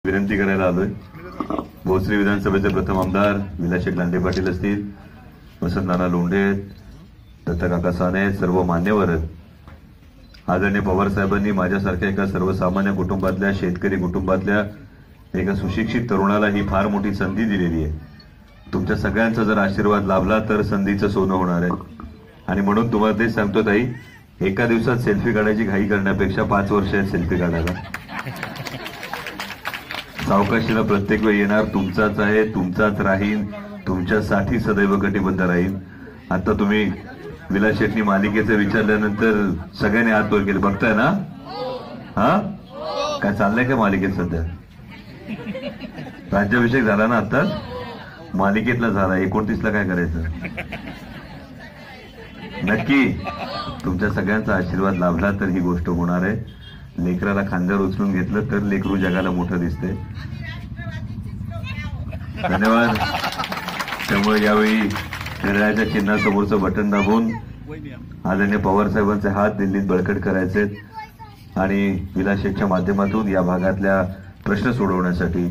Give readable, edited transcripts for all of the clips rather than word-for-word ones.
विनंती करायला आलोय। भोसरी विधानसभेचे प्रथम आमदार विलासशेठ लांडे पाटील असतील, वसंतनाना लोंढे, दत्तकाका साने, सर्व मान्यवर। आदरणीय पवार साहेबांनी माझ्यासारख्या एका सर्वसामान्य कुटुंबातल्या, शेतकरी कुटुंबातल्या एका सुशिक्षित तरुणाला ही फार मोठी संधी दिलेली आहे। तुमच्या सगळ्यांचा जर आशीर्वाद लाभला तर संधीचं सोनं होणार आहे। आणि म्हणून तुम्हाला तेच सांगतो ताई, एका दिवसात सेल्फी काढायची घाई करण्यापेक्षा 5 वर्ष सेल्फी काढायला। सावकाशीला प्रत्येक वेळ येणार तुमचाच आहे, तुमचाच राहील, तुमच्यासाठी सदैव कटिबद्ध राहील। आता तुम्ही विलास शेट्टी मालिकेचं विचारल्यानंतर सगळ्यांनी हात वर केले, बघताय ना? हा काय चाललंय का मालिकेत? सध्या राज्याभिषेक झाला ना, आताच मालिकेतला झाला। 29ला काय करायचं? नक्की तुमच्या सगळ्यांचा आशीर्वाद लाभला तर ही गोष्ट होणार आहे। लेकराला खांद्यावर उचलून घेतलं तर लेकरू जगाला मोठं दिसते। धन्यवाद। त्यामुळे यावेळी निर्णयाच्या चिन्हासमोरचं बटन दाबून आदरणीय पवार साहेबांचे हात दिल्लीत बळकट करायचे आणि विलास शेठच्या माध्यमातून या भागातल्या प्रश्न सोडवण्यासाठी,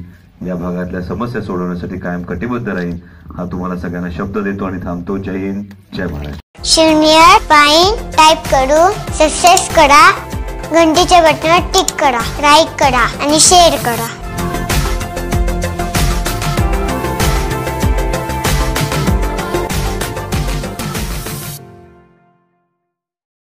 या भागातल्या समस्या सोडवण्यासाठी कायम कटिबद्ध राहील हा तुम्हाला सगळ्यांना शब्द देतो आणि थांबतो। जय हिंद, जय महाराष्ट्र। शून्य पाइन टाइप करून सक्सेस करा, घंटीच्या बटनावर टिक करा, लाईक करा आणि शेअर करा।